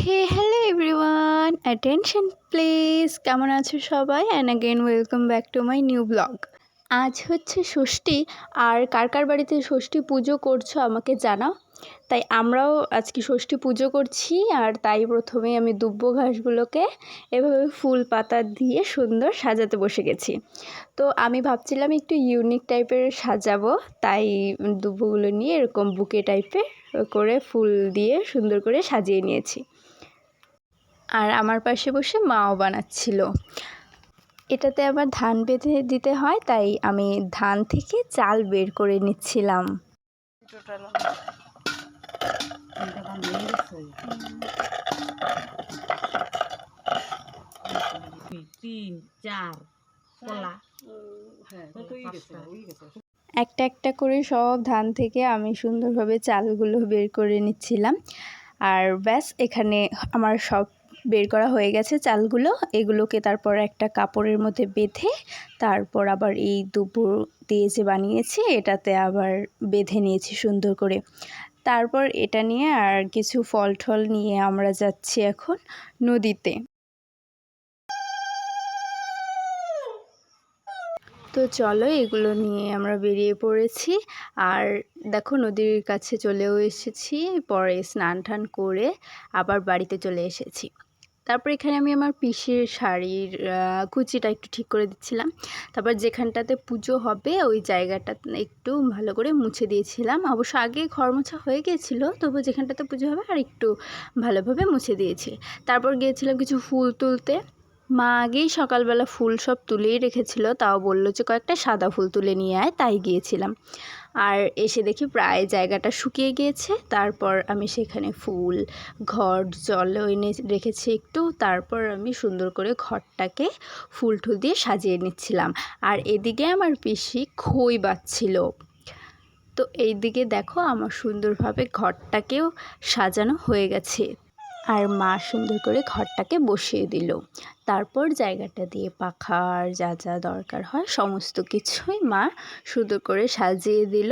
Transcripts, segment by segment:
Hey hello everyone, attention please. কেমন আছো সবাই? And again welcome back to my new blog. আজ হচ্ছে ষষ্ঠী, আর কার কার বাড়িতে ষষ্ঠী পুজো করছো আমাকে জানাও। তাই আমরাও আজকে ষষ্ঠী পুজো করছি, আর তাই প্রথমে আমি দুব্বো ঘাসগুলোকে এভাবে ফুল পাতা দিয়ে সুন্দর সাজাতে বসে গেছি। তো আমি ভাবছিলাম একটু ইউনিক টাইপের সাজাবো, তাই দুব্বোগুলো নিয়ে এরকম বুকে টাইপের করে ফুল দিয়ে সুন্দর করে সাজিয়ে নিয়েছি। আর আমার পাশে বসে মাও বানাচ্ছিল। এটাতে আবার ধান বেঁধে দিতে হয়, তাই আমি ধান থেকে চাল বের করে নিচ্ছিলাম। একটা একটা করে সব ধান থেকে আমি সুন্দরভাবে চালগুলো বের করে নিচ্ছিলাম। আর ব্যাস, এখানে আমার সব বের করা হয়ে গেছে চালগুলো। এগুলোকে তারপর একটা কাপড়ের মধ্যে বেঁধে তারপর আবার এই দুপুর দিয়ে যে বানিয়েছি এটাতে আবার বেঁধে নিয়েছি সুন্দর করে। তারপর এটা নিয়ে আর কিছু ফল টল নিয়ে আমরা যাচ্ছি এখন নদীতে। তো চলো, এগুলো নিয়ে আমরা বেরিয়ে পড়েছি। আর দেখো, নদীর কাছে চলেও এসেছি। পরে স্নান টান করে আবার বাড়িতে চলে এসেছি। তারপর এখানে আমি আমার পিসির শাড়ির কুচিটা একটু ঠিক করে দিচ্ছিলাম। তারপর যেখানটাতে পুজো হবে ওই জায়গাটা একটু ভালো করে মুছে দিয়েছিলাম। অবশ্য আগে ঘর মোছা হয়ে গিয়েছিলো, তবু যেখানটাতে পুজো হবে আর একটু ভালোভাবে মুছে দিয়েছি। তারপর গিয়েছিলাম কিছু ফুল তুলতে। মা আগেই সকালবেলা ফুল সব তুলেই রেখেছিল, তাও বললো যে কয়েকটা সাদা ফুল তুলে নিয়ে আয়, তাই গিয়েছিলাম। আর এসে দেখি প্রায় জায়গাটা শুকিয়ে গিয়েছে। তারপর আমি সেখানে ফুল, ঘট, জলও এনে রেখেছি একটু। তারপর আমি সুন্দর করে ঘরটাকে ফুল টুল দিয়ে সাজিয়ে নিচ্ছিলাম। আর এদিকে আমার পিসি খই বাচ্ছিল। তো এই দিকে দেখো, আমার সুন্দরভাবে ঘরটাকেও সাজানো হয়ে গেছে। আর মা সুন্দর করে ঘরটাকে বসিয়ে দিল। তারপর জায়গাটা দিয়ে পাখার যা যা দরকার হয় সমস্ত কিছুই মা সুন্দর করে সাজিয়ে দিল।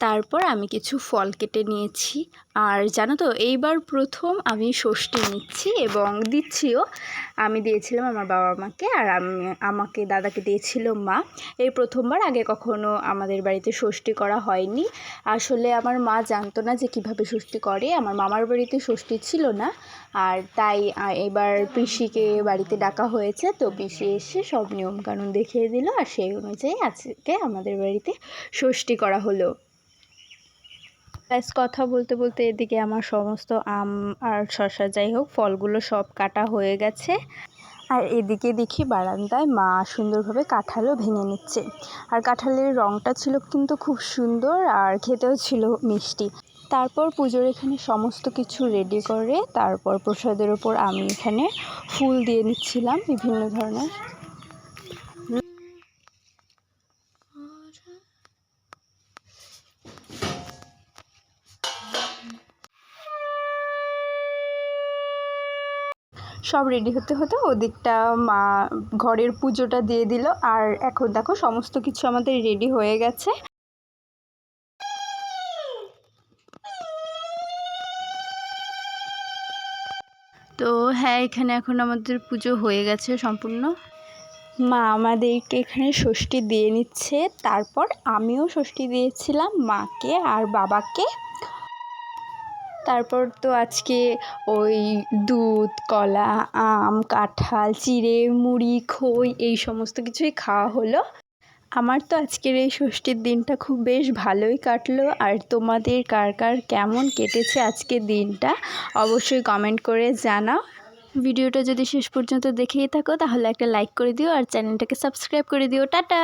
তারপর আমি কিছু ফল কেটে নিয়েছি। আর জানো তো, এইবার প্রথম আমি ষষ্ঠী নিচ্ছি এবং দিচ্ছিও। আমি দিয়েছিলাম আমার বাবা মাকে, আর আমাকে দাদাকে দিয়েছিল মা। এই প্রথমবার, আগে কখনো আমাদের বাড়িতে ষষ্ঠী করা হয়নি। আসলে আমার মা জানতো না যে কিভাবে ষষ্ঠী করে। আমার মামার বাড়িতে ষষ্ঠী ছিল না, আর তাই এবার পিসিকে বাড়িতে ডাকা হয়েছে। তো পিসি এসে সব নিয়মকানুন দেখিয়ে দিল, আর সেই অনুযায়ী আজকে আমাদের বাড়িতে ষষ্ঠী করা হলো। ব্যাস, কথা বলতে বলতে এদিকে আমার সমস্ত আম আর শসা, যাই হোক, ফলগুলো সব কাটা হয়ে গেছে। আর এদিকে দেখি বারান্দায় মা সুন্দরভাবে কাঁঠালও ভেঙে নিচ্ছে। আর কাঁঠালের রঙটা ছিল কিন্তু খুব সুন্দর, আর খেতেও ছিল মিষ্টি। তারপর পুজোর এখানে সমস্ত কিছু রেডি করে তারপর প্রসাদের ওপর আমি এখানে ফুল দিয়ে নিচ্ছিলাম বিভিন্ন ধরনের। সব রেডি হতে হতে ওদিকটা মা ঘরের পুজোটা দিয়ে দিল। আর এখন দেখো, সমস্ত কিছু আমাদের রেডি হয়ে গেছে। তো হ্যাঁ, এখানে এখন আমাদের পুজো হয়ে গেছে সম্পূর্ণ। মা আমাদেরকে এখানে ষষ্ঠী দিয়ে নিচ্ছে। তারপর আমিও ষষ্ঠী দিয়েছিলাম মাকে আর বাবাকে। তারপর তো আজকে ওই দুধ, কলা, আম, কাঁঠাল, চিড়ে, মুড়ি, খই এই সমস্ত কিছুই খাওয়া হলো। আমার তো আজকের এই ষষ্ঠীর দিনটা খুব বেশ ভালোই কাটলো। আর তোমাদের কার কার কেমন কেটেছে আজকের দিনটা অবশ্যই কমেন্ট করে জানাও। ভিডিওটা যদি শেষ পর্যন্ত দেখেই থাকো তাহলে একটা লাইক করে দিও, আর চ্যানেলটাকে সাবস্ক্রাইব করে দিও। টাটা।